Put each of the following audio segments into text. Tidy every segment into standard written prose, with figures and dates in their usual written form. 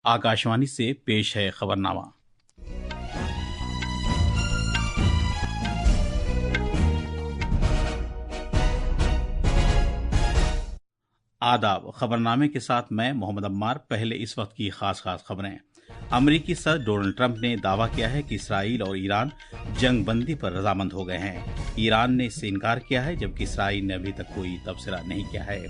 आकाशवाणी से पेश है खबरनामा। आदाब। खबरनामे के साथ मैं मोहम्मद अम्मार। पहले इस वक्त की खास खबरें। अमरीकी सदर डोनाल्ड ट्रंप ने दावा किया है कि इसराइल और ईरान जंग बंदी पर रजामंद हो गए हैं। ईरान ने इससे इनकार किया है, जबकि इसराइल ने अभी तक कोई तबसरा नहीं किया है।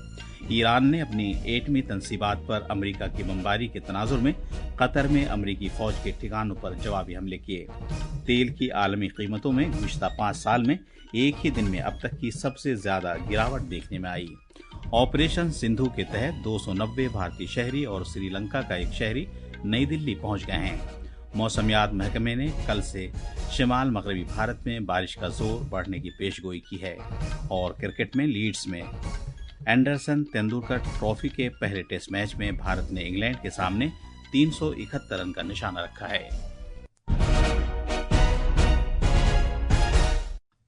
ईरान ने अपनी एटमी तंसीबात पर अमेरिका की बमबारी के तनाजुर में कतर में अमेरिकी फौज के ठिकानों पर जवाबी हमले किए। तेल की आलमी कीमतों में गुज़िश्ता 5 साल में एक ही दिन में अब तक की सबसे ज्यादा गिरावट देखने में आई। ऑपरेशन सिंधु के तहत 290 भारतीय शहरी और श्रीलंका का एक शहरी नई दिल्ली पहुंच गए हैं। मौसमियात महकमे ने कल से शिमाल मगरबी भारत में बारिश का जोर बढ़ने की पेशगोई की है। और क्रिकेट में लीड्स में एंडरसन तेंदुलकर ट्रॉफी के पहले टेस्ट मैच में भारत ने इंग्लैंड के सामने 371 रन का निशाना रखा है।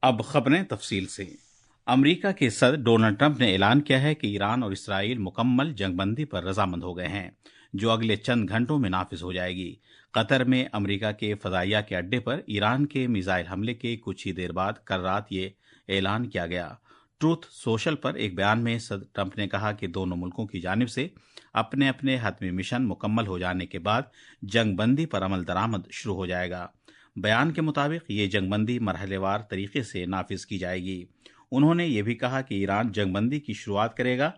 अब खबरें तफसील से। अमेरिका के सदर डोनाल्ड ट्रंप ने ऐलान किया है कि ईरान और इसराइल मुकम्मल जंगबंदी पर रजामंद हो गए हैं, जो अगले चंद घंटों में नाफिज हो जाएगी। कतर में अमेरिका के फजाइया के अड्डे पर ईरान के मिसाइल हमले के कुछ ही देर बाद कल रात ये ऐलान किया गया। ट्रूथ सोशल पर एक बयान में सदर ट्रंप ने कहा कि दोनों मुल्कों की जानिब से अपने अपने हतमी मिशन मुकम्मल हो जाने के बाद जंगबंदी पर अमल दरामद शुरू हो जाएगा। बयान के मुताबिक ये जंगबंदी मरहलेवार तरीके से नाफिज की जाएगी। उन्होंने ये भी कहा कि ईरान जंगबंदी की शुरुआत करेगा,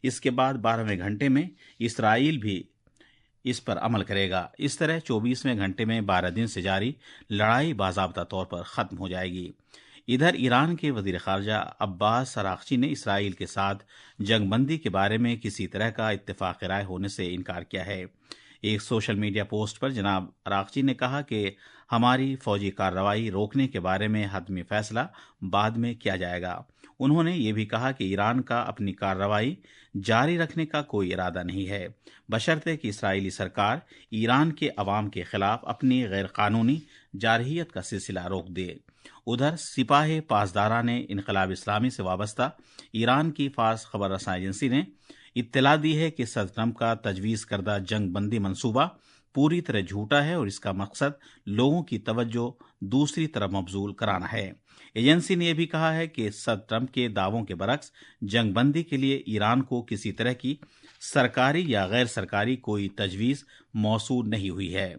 इसके बाद 12वें घंटे में इसराइल भी इस पर अमल करेगा। इस तरह 24वें घंटे में 12 दिन से जारी लड़ाई बाज़ाब्ता तौर पर ख़त्म हो जाएगी। इधर ईरान के वज़ीर ख़ारजा अब्बास अराग़ची ने इसराइल के साथ जंगबंदी के बारे में किसी तरह का इत्तेफ़ाक़ राय होने से इनकार किया है। एक सोशल मीडिया पोस्ट पर जनाब अराग़ची ने कहा कि हमारी फौजी कार्रवाई रोकने के बारे में हतमी फैसला बाद में किया जाएगा। उन्होंने ये भी कहा कि ईरान का अपनी कार्रवाई जारी रखने का कोई इरादा नहीं है, बशर्ते कि इस्राएली सरकार ईरान के अवाम के खिलाफ अपनी गैर कानूनी जारहियत का सिलसिला रोक दे। उधर सिपाही पासदारा ने इनकलाब इस्लामी से वाबस्ता ईरान की फार्स खबर रसां एजेंसी ने इत्तला दी है कि सदर ट्रंप का तजवीज़ करदा जंग बंदी मनसूबा पूरी तरह झूठा है और इसका मकसद लोगों की तवज्जो दूसरी तरफ मबजूल कराना है। एजेंसी ने यह भी कहा है कि सदर ट्रंप के दावों के बरक्स जंग बंदी के लिए ईरान को किसी तरह की सरकारी या गैर सरकारी कोई तजवीज़ मौसूल नहीं हुई है।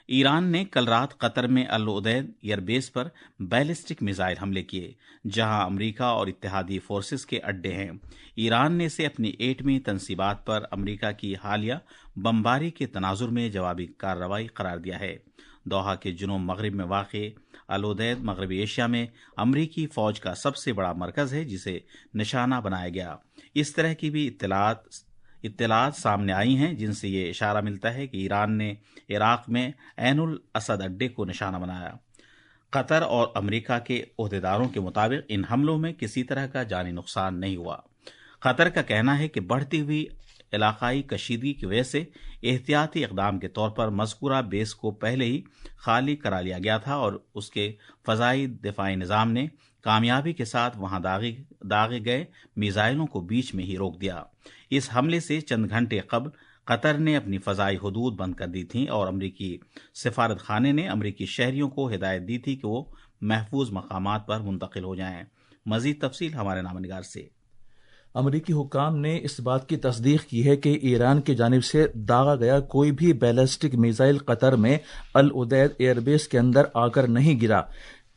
ईरान ने कल रात कतर में अल उदैद एयरबेस पर बैलिस्टिक मिसाइल हमले किए, जहां अमेरिका और इत्तेहादी फोर्सेस के अड्डे हैं। ईरान ने इसे अपनी एटमी तंसीबात पर अमेरिका की हालिया बमबारी के तनाजुर में जवाबी कार्रवाई करार दिया है। दोहा के जुनूब मगरिब में वाक़े अल उदैद मगरबी एशिया में अमरीकी फ़ौज का सबसे बड़ा मरकज़ है, जिसे निशाना बनाया गया। इस तरह की भी इत्तलात सामने आई हैं, जिनसे ये इशारा मिलता है कि ईरान ने इराक में ऐनुल असद अड्डे को निशाना बनाया। कतर और अमेरिका के ओहदेदारों के मुताबिक इन हमलों में किसी तरह का जानी नुकसान नहीं हुआ। कतर का कहना है कि बढ़ती हुई इलाकाई कशीदगी की वजह से एहतियाती इक़दाम के तौर पर मज़कूरा बेस को पहले ही खाली करा लिया गया था और उसके फ़ज़ाई दिफ़ाई निज़ाम ने कामयाबी के साथ वहां दागे गए मिसाइलों को बीच में ही रोक दिया। इस हमले से चंद घंटे कबल कतर ने अपनी फ़ज़ाई हदूद बंद कर दी थी और अमरीकी सिफारत खाने ने अमरीकी शहरियों को हिदायत दी थी कि वो महफूज मकामात पर मुंतकिल हो जाएं। मज़ीद तफसील हमारे नामनिगार से। अमरीकी हुक्काम ने इस बात की तस्दीक की है कि ईरान की जानिब से दागा गया कोई भी बैलिस्टिक मिसाइल कतर में अल उदैद एयरबेस के अंदर आकर नहीं गिरा,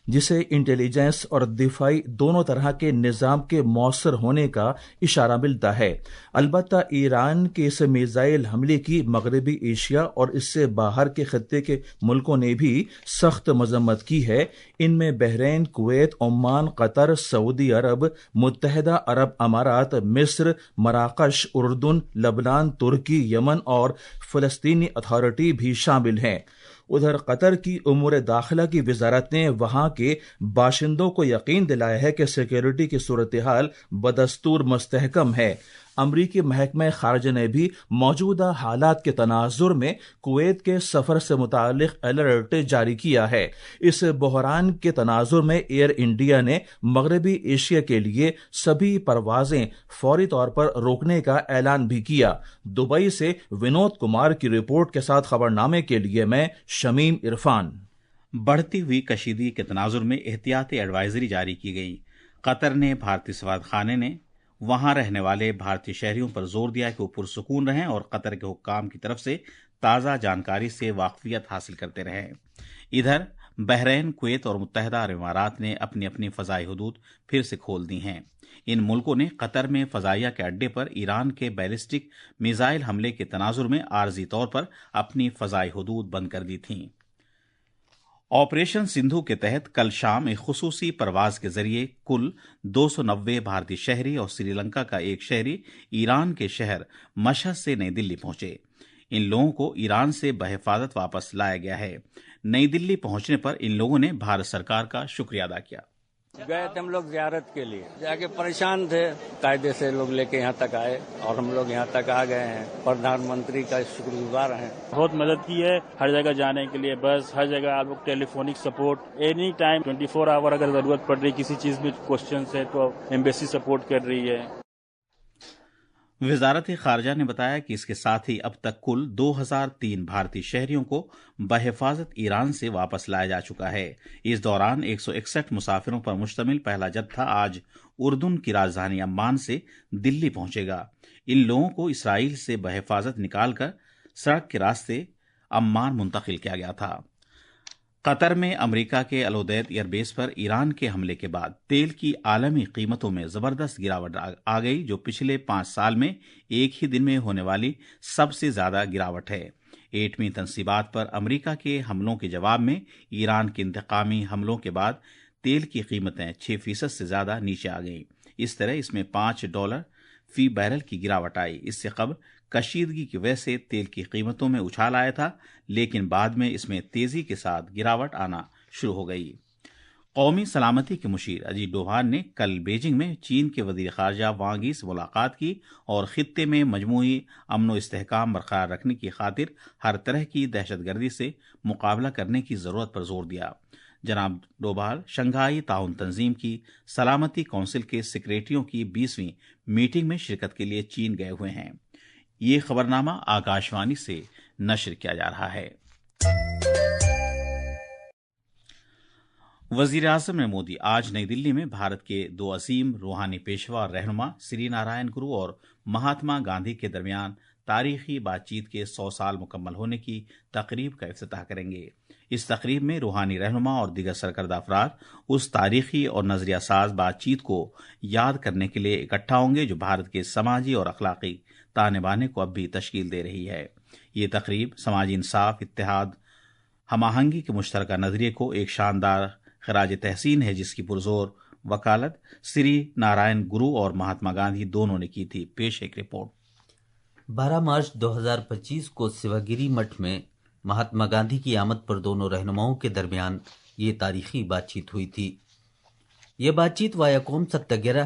जिसे इंटेलिजेंस और दिफाई दोनों तरह के निज़ाम के मौसर होने का इशारा मिलता है। अलबत्ता ईरान के इस मिसाइल हमले की मगरबी एशिया और इससे बाहर के खत्ते के मुल्कों ने भी सख्त मजम्मत की है। इनमें बहरीन, कुवैत, ओमान, कतर, सऊदी अरब, मुत्तहदा अरब अमारात, मिस्र, मराकश, उर्दून, लबनान, तुर्की, यमन और फ़लस्तीनी अथॉरिटी भी शामिल हैं। उधर कतर की उमूर दाखिला की वजारत ने वहां के बाशिंदों को यकीन दिलाया है कि सिक्योरिटी की सूरत हाल बदस्तूर मुस्तहकम है। امریکی محکمہ خارجہ نے بھی موجودہ حالات کے تناظر میں کویت کے سفر سے متعلق الرٹ جاری کیا ہے۔ اس بحران کے تناظر میں ایئر انڈیا نے مغربی ایشیا کے لیے سبھی پروازیں فوری طور پر روکنے کا اعلان بھی کیا۔ دبئی سے ونود کمار کی رپورٹ کے ساتھ خبرنامے کے لیے میں شمیم عرفان۔ بڑھتی ہوئی کشیدگی کے تناظر میں احتیاطی ایڈوائزری جاری کی گئی۔ قطر نے بھارتی سفارت خانے نے وہاں رہنے والے بھارتی شہریوں پر زور دیا کہ وہ پرسکون رہیں اور قطر کے حکام کی طرف سے تازہ جانکاری سے واقفیت حاصل کرتے رہیں۔ ادھر بحرین، کویت اور متحدہ عرب امارات نے اپنی اپنی فضائی حدود پھر سے کھول دی ہیں۔ ان ملکوں نے قطر میں فضائیہ کے اڈے پر ایران کے بیلسٹک میزائل حملے کے تناظر میں عارضی طور پر اپنی فضائی حدود بند کر دی تھیں۔ آپریشن سندھو کے تحت کل شام ایک خصوصی پرواز کے ذریعے کل 290 بھارتی شہری اور سری لنکا کا ایک شہری ایران کے شہر مشہد سے نئی دلی پہنچے۔ ان لوگوں کو ایران سے بحفاظت واپس لایا گیا ہے۔ نئی دلی پہنچنے پر ان لوگوں نے بھارت سرکار کا شکریہ ادا کیا۔ گئے تھے ہم لوگ زیارت کے لیے، جا کے پریشان تھے، قاعدے سے لوگ لے کے یہاں تک آئے اور ہم لوگ یہاں تک آ گئے ہیں۔ پردھان منتری کا شکر گزار ہیں، بہت مدد کی ہے ہر جگہ جانے کے لیے، بس ہر جگہ آپ لوگ ٹیلی فونک سپورٹ اینی ٹائم 24 آور اگر ضرورت پڑ رہی کسی چیز میں کوشچنس ہے تو ایمبیسی سپورٹ کر رہی ہے۔ وزارت خارجہ نے بتایا کہ اس کے ساتھ ہی اب تک کل 2003 بھارتی شہریوں کو بحفاظت ایران سے واپس لایا جا چکا ہے۔ اس دوران 161 مسافروں پر مشتمل پہلا جتھا آج اردن کی راجدھانی عمان سے دلی پہنچے گا۔ ان لوگوں کو اسرائیل سے بحفاظت نکال کر سڑک کے راستے عمان منتقل کیا گیا تھا۔ قطر میں امریکہ کے العدید ایئر بیس پر ایران کے حملے کے بعد تیل کی عالمی قیمتوں میں زبردست گراوٹ آ گئی، جو پچھلے 5 سال میں ایک ہی دن میں ہونے والی سب سے زیادہ گراوٹ ہے۔ ایٹمی تنصیبات پر امریکہ کے حملوں کے جواب میں ایران کے انتقامی حملوں کے بعد تیل کی قیمتیں 6% سے زیادہ نیچے آ گئیں۔ اس طرح اس میں $5 فی بیرل کی گراوٹ آئی۔ اس سے قبل کشیدگی کی وجہ سے تیل کی قیمتوں میں اچھال آیا تھا، لیکن بعد میں اس میں تیزی کے ساتھ گراوٹ آنا شروع ہو گئی۔ قومی سلامتی کے مشیر اجیت ڈوبھال نے کل بیجنگ میں چین کے وزیر خارجہ وانگ ای سے ملاقات کی اور خطے میں مجموعی امن و استحکام برقرار رکھنے کی خاطر ہر طرح کی دہشت گردی سے مقابلہ کرنے کی ضرورت پر زور دیا۔ جناب ڈوبھال شنگھائی تعاون تنظیم کی سلامتی کونسل کے سیکریٹریوں کی 20ویں میٹنگ میں شرکت کے لیے چین گئے ہوئے ہیں۔ یہ خبرنامہ آکاشوانی سے نشر کیا جا رہا ہے۔ وزیر اعظم نریندر مودی آج نئی دلی میں بھارت کے 2 عظیم روحانی پیشوا اور رہنما سری نارائن گرو اور مہاتما گاندھی کے درمیان تاریخی بات چیت کے 100 سال مکمل ہونے کی تقریب کا افتتاح کریں گے۔ اس تقریب میں روحانی رہنما اور دیگر سرکردہ افراد اس تاریخی اور نظریہ ساز بات چیت کو یاد کرنے کے لیے اکٹھا ہوں گے جو بھارت کے سماجی اور اخلاقی تانے بانے کو اب بھی تشکیل دے رہی ہے۔ یہ تقریب سماجی انصاف، اتحاد، ہم آہنگی کے مشترکہ نظریے کو ایک شاندار خراج تحسین ہے جس کی پرزور وکالت سری نارائن گرو اور مہاتما گاندھی دونوں نے کی تھی۔ پیش ایک رپورٹ۔ 12 مارچ 2025 کو سیواگیری مٹھ میں مہاتما گاندھی کی آمد پر دونوں رہنماؤں کے درمیان یہ تاریخی بات چیت ہوئی تھی۔ یہ بات چیت وایا قوم ستیہ،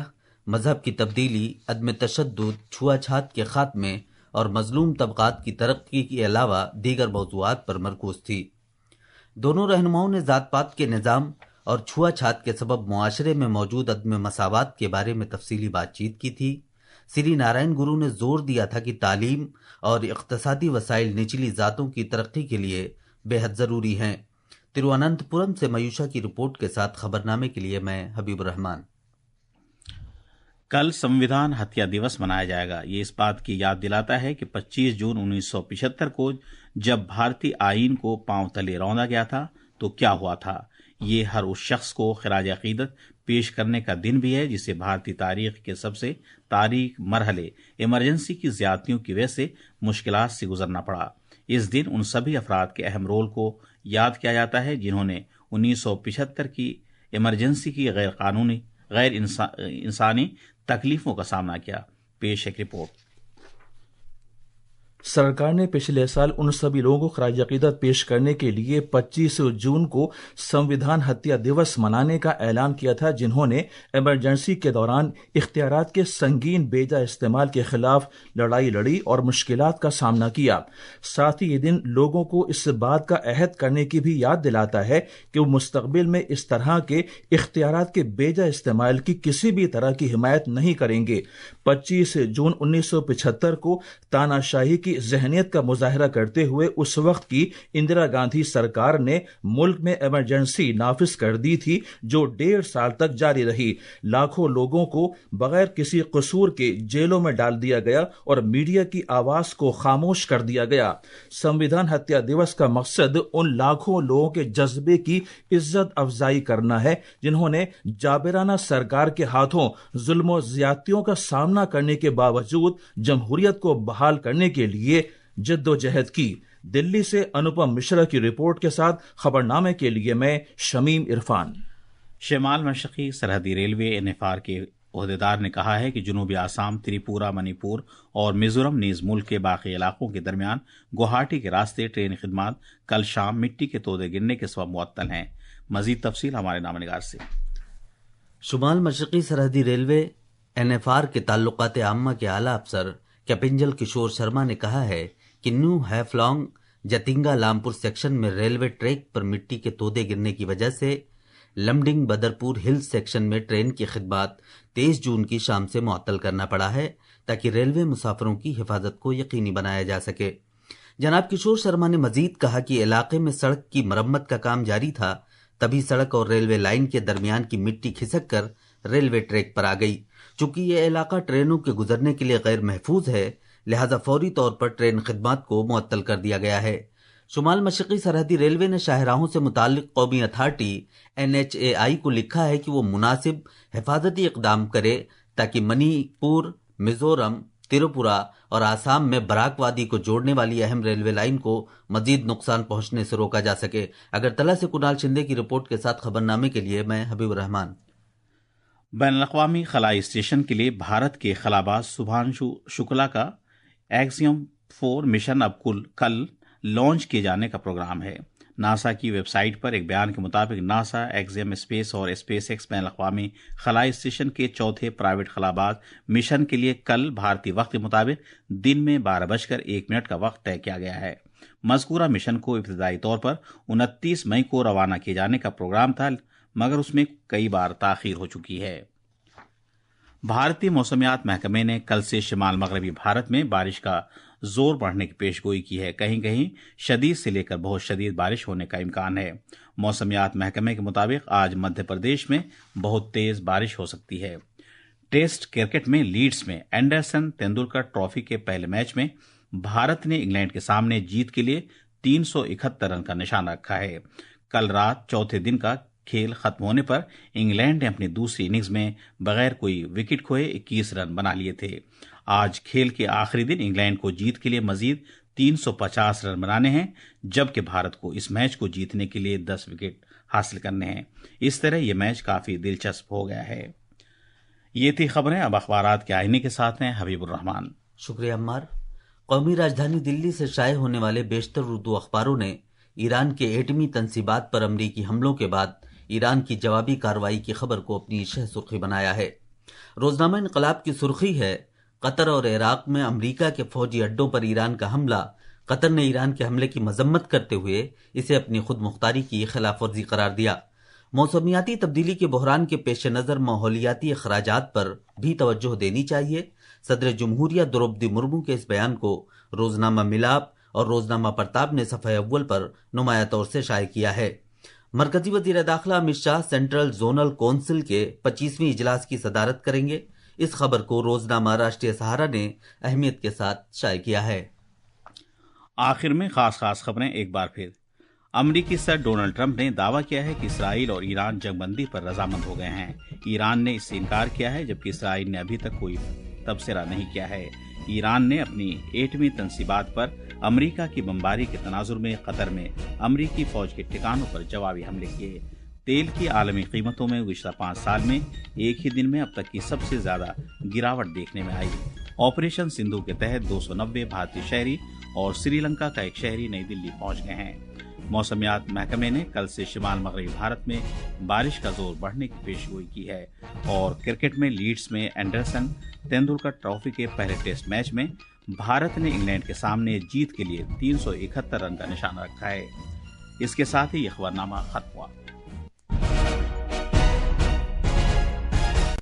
مذہب کی تبدیلی، عدم تشدد، چھوا چھات کے خاتمے اور مظلوم طبقات کی ترقی کے علاوہ دیگر موضوعات پر مرکوز تھی۔ دونوں رہنماؤں نے ذات پات کے نظام اور چھوا چھات کے سبب معاشرے میں موجود عدم مساوات کے بارے میں تفصیلی بات چیت کی تھی۔ سری نارائن گرو نے زور دیا تھا کہ تعلیم اور اقتصادی وسائل نچلی ذاتوں کی ترقی کے لیے بے حد ضروری ہیں۔ ترواننت پورم سے میوشا کی رپورٹ کے ساتھ خبرنامے کے لیے میں حبیب الرحمان۔ کل سمویدھان ہتیا دیوس منایا جائے گا۔ یہ اس بات کی یاد دلاتا ہے کہ 25 جون 1975 کو جب بھارتی آئین کو پاؤں تلے روندا گیا تھا تو کیا ہوا تھا۔ یہ ہر اس شخص کو خراج عقیدت پیش کرنے کا دن بھی ہے جسے بھارتی تاریخ کے سب سے تاریک مرحلے ایمرجنسی کی زیادتیوں کی وجہ سے مشکلات سے گزرنا پڑا۔ اس دن ان سبھی افراد کے اہم رول کو یاد کیا جاتا ہے جنہوں نے 1975 کی ایمرجنسی کی غیر قانونی غیر انسانی تکلیفوں کا سامنا کیا۔ پیش ایک رپورٹ۔ सरकार ने पिछले साल उन सभी लोगों को खराज अकीदत पेश करने के लिए 25 जून को संविधान हत्या दिवस मनाने का ऐलान किया था, जिन्होंने इमरजेंसी के दौरान इख्तियारात के संगीन बेजा इस्तेमाल के खिलाफ लड़ाई लड़ी और मुश्किलात का सामना किया। साथ ही ये दिन लोगों को इस बात का अहद करने की भी याद दिलाता है कि वो मुस्तकबिल में इस तरह के इख्तियारात के बेजा इस्तेमाल की किसी भी तरह की हिमायत नहीं करेंगे। 25 जून 1975 को तानाशाही की जहनियत का मुजाहरा करते हुए उस वक्त की इंदिरा गांधी सरकार ने मुल्क में इमरजेंसी नाफिज कर दी थी, जो 1.5 साल तक जारी रही। लाखों लोगों को बगैर किसी कसूर के जेलों में डाल दिया गया और मीडिया की आवाज को खामोश कर दिया गया। संविधान हत्या दिवस का मकसद उन लाखों लोगों के जज्बे की इज्जत अफजाई करना है, जिन्होंने जाबिराना सरकार के हाथों जुल्म और ज्यादतियों का सामना करने के बावजूद जमहूरियत को बहाल करने के लिए जद्दोजहद की। दिल्ली से अनुपम मिश्रा की रिपोर्ट के साथ खबरनामे के लिए मैं शमीम इरफान। शिमाल मशरकी सरहदी रेलवे NFR के ओहदेदार ने कहा है कि जनूबी आसाम, त्रिपुरा, मणिपुर और मिजोरम नीज मुल्क के बाकी इलाकों के दरमियान गुवाहाटी के रास्ते ट्रेन खिदमत कल शाम मिट्टी के तोदे गिरने के सबब मुअत्तल हैं। मजीद तफसील हमारे नामनिगार से। शुमाल मशरकी सरहदी रेलवे NFR के ताल्लुकात आम्मा के आला अफसर कैपिंजल किशोर शर्मा ने कहा है कि न्यू हैफलॉन्ग जतिंगा लामपुर सेक्शन में रेलवे ट्रैक पर मिट्टी के तोदे गिरने की वजह से लमडिंग बदरपुर हिल्स सेक्शन में ट्रेन की खिदमत 23 जून की शाम से मुअत्तल करना पड़ा है, ताकि रेलवे मुसाफिरों की हिफाजत को यकीनी बनाया जा सके। जनाब किशोर शर्मा ने मजीद कहा कि इलाके में सड़क की मरम्मत का काम जारी था, तभी सड़क और रेलवे लाइन के दरमियान की मिट्टी खिसक कर रेलवे ट्रैक पर आ गई। चूंकि यह इलाका ट्रेनों के गुजरने के लिए गैर महफूज है, लिहाजा फौरी तौर पर ट्रेन खिदमत को मुअत्तल कर दिया गया है। शुमाल मशरकी सरहदी रेलवे ने शाहराहों से मुताल्लिक कौमी अथॉरिटी NHAI को लिखा है कि वो मुनासिब हिफाजती इकदाम करे ताकि मणिपुर, मिजोरम, त्रिपुरा और आसाम में बराक वादी को जोड़ने वाली अहम रेलवे लाइन को मजीद नुकसान पहुंचने से रोका जा सके। अगरतला से कुणाल शिंदे की रिपोर्ट के साथ खबरनामे के लिए मैं हबीब रहमान। बैनुल-अक़वामी खलाई स्टेशन के लिए भारत के खलाबाज सुभांशु शुक्ला का एक्सियम 4 मिशन अब कल लॉन्च किए जाने का प्रोग्राम है। नासा की वेबसाइट पर एक बयान के मुताबिक नासा, एक्सियम स्पेस और स्पेस एक्स बैनुल-अक़वामी खलाई स्टेशन के चौथे प्राइवेट खलाबाज मिशन के लिए कल भारतीय वक्त के मुताबिक दिन में 12:01 का वक्त तय किया गया है। मज़कूरा मिशन को इब्तिदाई तौर पर 29 मई को रवाना किए जाने का प्रोग्राम था, मगर उसमें कई बार ताखीर हो चुकी है। भारतीय मौसमियात महकमे ने कल से शिमाल मगरबी भारत में बारिश का जोर बढ़ने की पेशगोई की है। कहीं कहीं शदीद से लेकर बहुत शदीद बारिश होने का इम्कान है। मौसमियात महकमे के मुताबिक आज मध्य प्रदेश में बहुत तेज बारिश हो सकती है। टेस्ट क्रिकेट में लीड्स में एंडरसन तेंदुलकर ट्रॉफी के पहले मैच में भारत ने इंग्लैंड के सामने जीत के लिए 371 रन का निशाना रखा है। कल रात चौथे दिन का खेल खत्म होने पर इंग्लैंड ने अपनी दूसरी इनिंग्स में बगैर कोई विकेट खोए 21 रन बना लिए थे। आज खेल के आखिरी दिन इंग्लैंड को जीत के लिए मजीद 350 रन बनाने हैं, जबकि भारत को इस मैच को जीतने के लिए 10 विकेट हासिल करने हैं। इस तरह यह मैच काफी दिलचस्प हो गया है। ये थी खबरें। अब अखबारात के आईने के साथ हैं हबीबुर रहमान। शुक्रिया अम्मार। कौमी राजधानी दिल्ली से शाये होने वाले बेशतर उर्दू अखबारों ने ईरान के एटमी तंसीबात पर अमरीकी हमलों के बाद ईरान की जवाबी कार्रवाई की खबर को अपनी शह सुर्खी बनाया है। रोजनामा इनकलाब की सुर्खी है, कतर और इराक में अमरीका के फौजी अड्डों पर ईरान का हमला। कतर ने ईरान के हमले की मजम्मत करते हुए इसे अपनी खुद मुख्तारी की खिलाफ वर्जी करार दिया। मौसमियाती तब्दीली के बहरान के पेश नज़र माहौलियाती अखराजात पर भी तवज्जो देनी चाहिए। सदर जमहूरिया द्रौपदी मुर्मू के इस बयान को रोजनामा मिलाप और रोजनामा प्रताप ने सफ़े अव्वल पर नुमाया तौर से शाये किया है। मरकजी वज़ीर दाखिला Amit Shah central zonal council के 25वें इजलास की सदारत करेंगे। इस खबर को रोजनामा राष्ट्रीय सहारा ने अहमियत के साथ शाये किया है। आखिर में खास खबरें एक बार फिर। अमरीकी सदर डोनाल्ड ट्रंप ने दावा किया है कि इसराइल और ईरान जंगबंदी पर रजामंद हो गए हैं। ईरान ने इससे इनकार किया है, जबकि इसराइल ने अभी तक कोई तबसरा नहीं किया है। ईरान ने अपनी एटमी तंसीबात पर अमरीका की बमबारी के तनाजुर में कतर में अमरीकी फौज के ठिकानों पर जवाबी हमले किए। तेल की आलमी कीमतों में गुज़िश्ता 5 साल में एक ही दिन में अब तक की सबसे ज्यादा गिरावट देखने में आई। ऑपरेशन सिंधु के तहत 290 भारतीय शहरी और श्रीलंका का एक शहरी नई दिल्ली पहुंच गए हैं। मौसमियात महकमे ने कल से शिमाल मगरबी भारत में बारिश का जोर बढ़ने की पेशगोई की है और क्रिकेट में लीड्स में एंडरसन तेंदुलकर ट्रॉफी के पहले टेस्ट मैच में भारत ने इंग्लैंड के सामने जीत के लिए 371 रन का निशाना रखा है। इसके साथ ही यह खबरनामा खत्म हुआ।